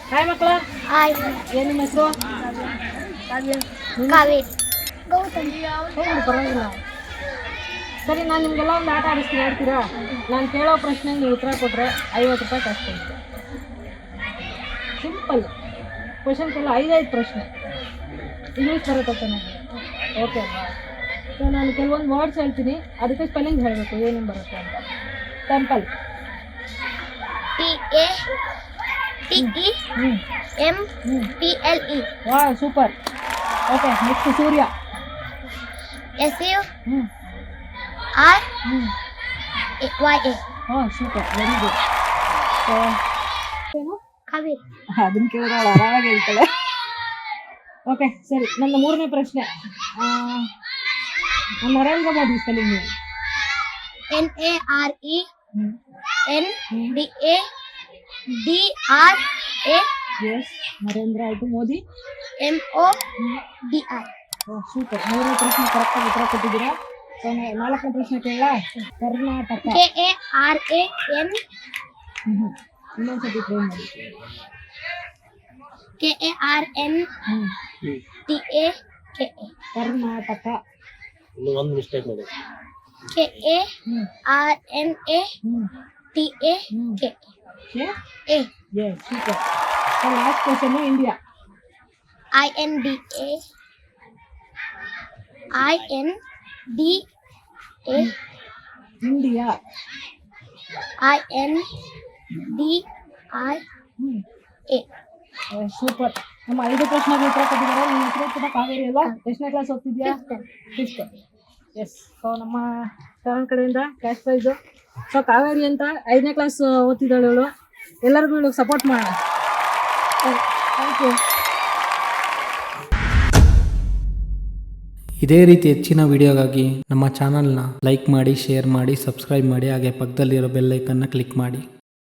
Hi ಮಕ್ಕಳ. Hi. ಏನು ನಿಮ್ಮ ಹೆಸರು? ಕಾವೇರಿ. ಗೌತಮ್. ಪರವಾಗಿಲ್ಲ. ಸರಿ, ನಾನು ನಿಮಗೆಲ್ಲ ಒಂದು ಆಟ ಆಡಿಸ್ತೀನಿ, ಆಡ್ತೀರಾ? ನಾನು ಕೇಳೋ ಪ್ರಶ್ನೆಗೆ ನೀವು ಉತ್ತರ ಕೊಟ್ಟರೆ 50 ರೂಪಾಯಿ ಕಾಸು ಕೊಡ್ತೀನಿ. ಸಿಂಪಲ್ ಕ್ವಶನ್ಗೆಲ್ಲ 5 ಪ್ರಶ್ನೆ. ಇಂಗ್ಲೀಷ್ ಬರುತ್ತೆ ಚೆನ್ನಾಗಿ. ಓಕೆ ಅಲ್ವಾ? ಸೊ ನಾನು ಕೆಲವೊಂದು ವರ್ಡ್ಸ್ ಹೇಳ್ತೀನಿ, ಅದಕ್ಕೆ ಸ್ಪೆಲ್ಲಿಂಗ್ ಹೇಳಬೇಕು ಏನೇನು ಬರುತ್ತೆ ಅಂತ. ಟೆಂಪಲ್. TAMPLE. ವಾ, ಸೂಪರ್. ಓಕೆ, ನೆಕ್ಸ್ಟ್ ಸೂರ್ಯ. SURYA. ಹಾಂ, ಸೂಪರ್, ವೆರಿ ಗುಡ್. ಏನು? ಕಾವೇರಿ. ಅದನ್ನು ಕೇಳಿದ್ರೆ ಅವಳು ಆರಾಮಾಗಿ ಹೇಳ್ತಾಳೆ. ಓಕೆ, ಸರಿ, ನನ್ನ 3ನೇ ಪ್ರಶ್ನೆ. Narendra Modi spelling. NARENDRA. Yes, Narendra ಆಯಿತು. ಮೋದಿ MODI. ಸೂಪರ್. 3ನೇ ಪ್ರಶ್ನೆ ಕರೆಕ್ಟಾಗಿ ಉತ್ತರ ಕೊಟ್ಟಿದ್ದೀರಾ. ಸೊ 4ನೇ ಪ್ರಶ್ನೆ ಕೇಳ. ಕರ್ನಾಟಕ. KARAN. ಇನ್ನೊಂದ್ಸತಿ ಟ್ರೈ ಮಾಡಿ. KARNTAKA. ಕರ್ನಾಟಕ. ಇನ್ನು ಒಂದು ಮಿಸ್ಟೇಕ್ ಮಾಡಿ. KARNATAKA. Yes, super. So last question, India. INDA. India. INDIA. Super. ನಮ್ಮ 5 ಪ್ರಶ್ನೆಗೆ ಉತ್ತರ ಕೊಟ್ಟಿದ್ದಾರೆ. ನಿಮ್ಮ ಹೆಸರು ಕೂಡ ಕಾವೇರಿ ಅಲ್ಲ? ಎಷ್ಟನೇ ಕ್ಲಾಸ್ ಓದ್ತಿದ್ಯಾ? 5th. ಎಸ್. ಸೊ ನಮ್ಮ ಚಾನಲ್ ಕಡೆಯಿಂದ ಕ್ಯಾಶ್ ಪ್ರೈಸು. ಸೊ ಕಾವೇರಿ ಅಂತ 5ನೇ ಕ್ಲಾಸ್ ಓದ್ತಿದ್ದಾಳೆ ಅವಳು. ಎಲ್ಲರಿಗೂ ಇವಳಿಗೆ ಸಪೋರ್ಟ್ ಮಾಡೋಣ. Thank you. ಇದೇ ರೀತಿ ಹೆಚ್ಚಿನ ವಿಡಿಯೋಗಾಗಿ ನಮ್ಮ ಚಾನಲ್ನ ಲೈಕ್ ಮಾಡಿ, ಶೇರ್ ಮಾಡಿ, ಸಬ್ಸ್ಕ್ರೈಬ್ ಮಾಡಿ, ಹಾಗೆ ಪಕ್ಕದಲ್ಲಿರೋ ಬೆಲ್ ಐಕನ್ನ ಕ್ಲಿಕ್ ಮಾಡಿ.